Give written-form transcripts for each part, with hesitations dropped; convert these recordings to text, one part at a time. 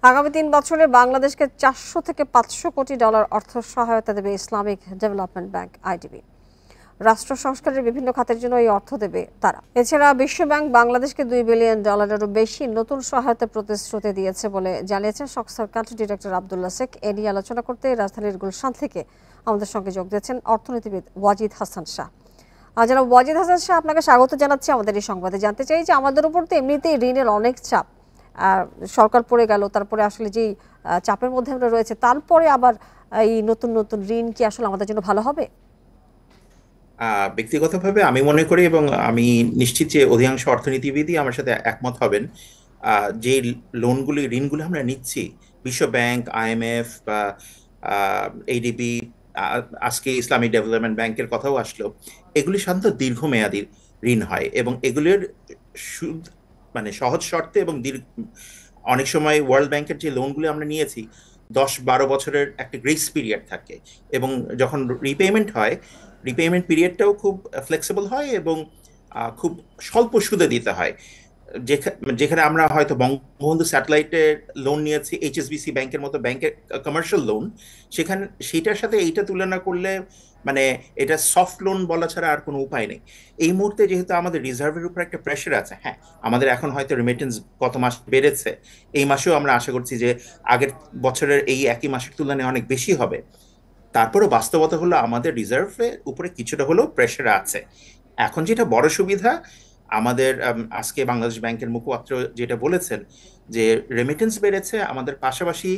আগামী ৩ বছরে বাংলাদেশকে ৪০০ থেকে ৫০০ কোটি ডলার অর্থ সহায়তা দেবে ইসলামিক ডেভেলপমেন্ট ব্যাংক আইডিবি। রাষ্ট্র সংস্কারের বিভিন্ন খাতের জন্য এই অর্থ দেবে তারা। এছাড়া বিশ্বব্যাংক বাংলাদেশকে $2 বিলিয়ন ডলারেরও বেশি নতুন সহায়তা প্রতিশ্রুতি দিয়েছে বলে জানিয়েছেন সংস্থার কান্ট্রি ডিরেক্টর আব্দুল্লাহ শেখ। এ নিয়ে আলোচনা করতে রাজধানীর গুলশান থেকে আমাদের সঙ্গে যোগ দিয়েছেন অর্থনীতিবিদ ওয়াজিদ হাসান শাহ। জনাব ওয়াজিদ হাসান শাহ, আপনাকে স্বাগত জানাচ্ছি আমাদের এই সংবাদে। জানতে চাই যে আমাদের উপর তো এমনিতেই ঋণের অনেক চাপ, সরকার পড়ে গেল, তারপরে আসলে যেই চাপের মধ্যে আমরা রয়েছে, তারপরে আবার এই নতুন নতুন ঋণ কি আসলে আমাদের জন্য ভালো হবে? ব্যক্তিগতভাবে আমি মনে করি, এবং আমি নিশ্চিত যে অধিকাংশ অর্থনীতিবিদই আমার সাথে একমত হবেন, যে ঋণগুলো আমরা নিচ্ছি, বিশ্ব ব্যাংক, IMF বা ADB, আজকে ইসলামিক ডেভেলপমেন্ট ব্যাংকের কথাও আসলো, এগুলি সাধারণত দীর্ঘমেয়াদী ঋণ হয় এবং এগুলির সুদ মানে সহজ শর্তে এবং অনেক সময় ওয়ার্ল্ড ব্যাংকের যে লোনগুলো আমরা নিয়েছি 10-12 বছরের একটা গ্রেস পিরিয়ড থাকে, এবং যখন রিপেমেন্ট পিরিয়ডটাও খুব ফ্লেক্সিবল হয় এবং খুব স্বল্প সুদে দিতে হয়। যেখানে আমরা হয়তো বঙ্গবন্ধু স্যাটেলাইটের লোন নিয়েছি, HSBC ব্যাংকের মতো ব্যাংকের কমার্শিয়াল লোন, সেটার সাথে এইটা তুলনা করলে মানে এটা সফট লোন বলা ছাড়া আর কোনো উপায় নেই। এই মুহূর্তে যেহেতু আমাদের রিজার্ভের উপর একটা প্রেশার আছে, হ্যাঁ আমাদের এখন হয়তো রেমিটেন্স গত মাস বেড়েছে, এই মাসেও আমরা আশা করছি যে আগের বছরের এই একই মাসের তুলনায় অনেক বেশি হবে। তারপরেও বাস্তবতা হলো আমাদের রিজার্ভের উপরে কিছুটা হলেও প্রেশার আছে। এখন যেটা বড় সুবিধা আমাদের, আজকে বাংলাদেশ ব্যাংকের মুখপাত্র যেটা বলেছেন যে রেমিটেন্স বেড়েছে, আমাদের পাশাপাশি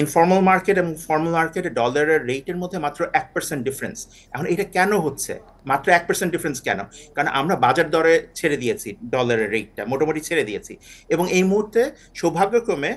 ইনফর্মাল মার্কেট এবং ফর্মাল মার্কেটে ডলারের রেটের মধ্যে মাত্র 1% ডিফারেন্স। এখন এটা কেন হচ্ছে? মাত্র 1% ডিফারেন্স কেন? কারণ আমরা বাজার দরে ছেড়ে দিয়েছি, ডলারের রেটটা মোটামুটি ছেড়ে দিয়েছি, এবং এই মুহূর্তে সৌভাগ্যক্রমে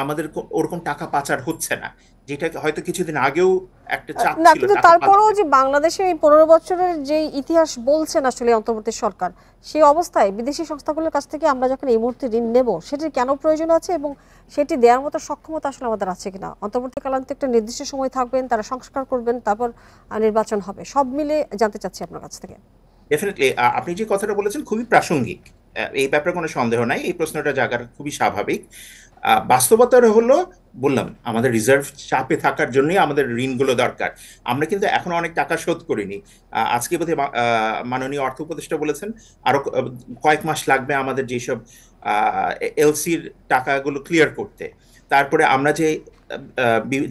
আমাদের ওরকম টাকা পাচার হচ্ছে না, যেটা হয়তো কিছুদিন আগেও একটা চাপ না, ছিল। কিন্তু তারপরেও যে বাংলাদেশের এই 15 বছরের যে ইতিহাস বলছেন আসলে অন্তর্বর্তী সরকার, সেই অবস্থায় বিদেশি সংস্থাগুলোর কাছ থেকে আমরা যখন এই মুহূর্তে ঋণ নেব, সেটির কেন প্রয়োজন আছে এবং সেটি দেওয়ার মতো সক্ষমতা আসলে আমাদের আছে কিনা? অন্তর্বর্তীকালীন তো একটা নির্দিষ্ট সময় থাকবেন, তারা সংস্কার করবেন, তারপর নির্বাচন হবে, সব মিলে জানতে চাচ্ছি আপনার কাছ থেকে। ডেফিনেটলি আপনি যে কথাটা বলেছেন খুবই প্রাসঙ্গিক, এই ব্যাপারে কোনো সন্দেহ নাই, এই প্রশ্নটা জাগার খুবই স্বাভাবিক। বাস্তবতা হলো, বললাম আমাদের রিজার্ভ চাপে থাকার জন্যই আমাদের ঋণগুলো দরকার। আমরা কিন্তু এখনো অনেক টাকা শোধ করিনি। আজকে বোধহয় মাননীয় অর্থ উপদেষ্টা বলেছেন আরো কয়েক মাস লাগবে আমাদের যেসব এলসির টাকাগুলো ক্লিয়ার করতে। তারপরে আমরা যে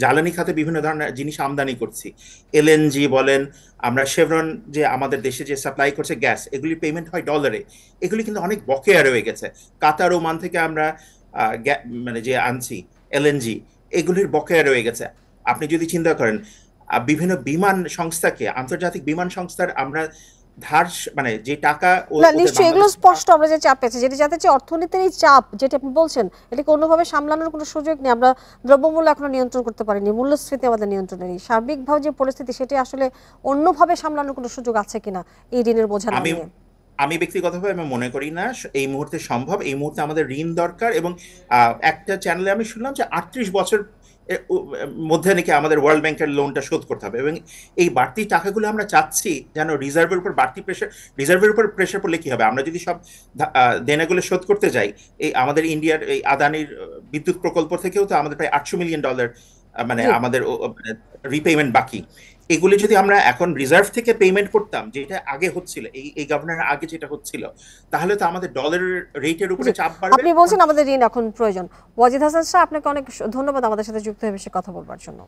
জ্বালানি খাতে বিভিন্ন ধরনের জিনিস আমদানি করছি, LNG বলেন, আমরা শেভরন যে আমাদের দেশে যে সাপ্লাই করছে গ্যাস, এগুলি পেমেন্ট হয় ডলারে, এগুলি কিন্তু অনেক বকেয়া রয়ে গেছে। কাতার, ওমান থেকে আমরা মানে যে আনছি LNG, এগুলির বকেয়া রয়ে গেছে। আপনি যদি চিন্তা করেন বিভিন্ন বিমান সংস্থাকে, আন্তর্জাতিক বিমান সংস্থার আমরা ধার মানে যে টাকা, না নিশ্চয়ই এগুলো স্পষ্ট আমরা যে চাপ আছে, যেটি যাতে অর্থনীতির এই চাপ যেটা আপনি বলছেন, এটাকে অন্যভাবে সামলানোর কোনো সুযোগ নেই। আমরা দ্রব্যমূল্য এখনো নিয়ন্ত্রণ করতে পারিনি, মূল্যস্ফীতি আমাদের নিয়ন্ত্রণে নেই, সার্বিকভাবে যে পরিস্থিতি সেটি আসলে অন্যভাবে সামলানোর কোনো সুযোগ আছে কিনা এই ঋণের বোঝা না নিয়ে? আমি ব্যক্তিগতভাবে আমি মনে করি না এই মুহূর্তে সম্ভব। এই মুহূর্তে আমাদের ঋণ দরকার, এবং একটা চ্যানেলে আমি শুনলাম যে 38 বছর মধ্যে নাকি আমাদের ওয়ার্ল্ড ব্যাংকের লোনটা শোধ করতে হবে, এবং এই বাড়তি টাকাগুলো আমরা চাচ্ছি যেন রিজার্ভের উপর রিজার্ভের উপর প্রেশার পড়লে কি হবে? আমরা যদি সব দেনাগুলো শোধ করতে যাই, এই আমাদের ইন্ডিয়ার এই আদানির বিদ্যুৎ প্রকল্প থেকেও তো আমাদের প্রায় $800 মিলিয়ন মানে আমাদের রিপেমেন্ট বাকি। এগুলি যদি আমরা এখন রিজার্ভ থেকে পেমেন্ট করতাম, যেটা আগে হচ্ছিল, এই গভর্নরের আগে যেটা হচ্ছিল, তাহলে তো আমাদের ডলারের রেটের উপরে চাপ বাড়বে। আপনি বলছেন আমাদের ঋণ এখন প্রয়োজন। ওয়াজিদ হাসান শাহ, আপনাকে অনেক ধন্যবাদ আমাদের সাথে যুক্ত হয়ে কথা বলবার জন্য।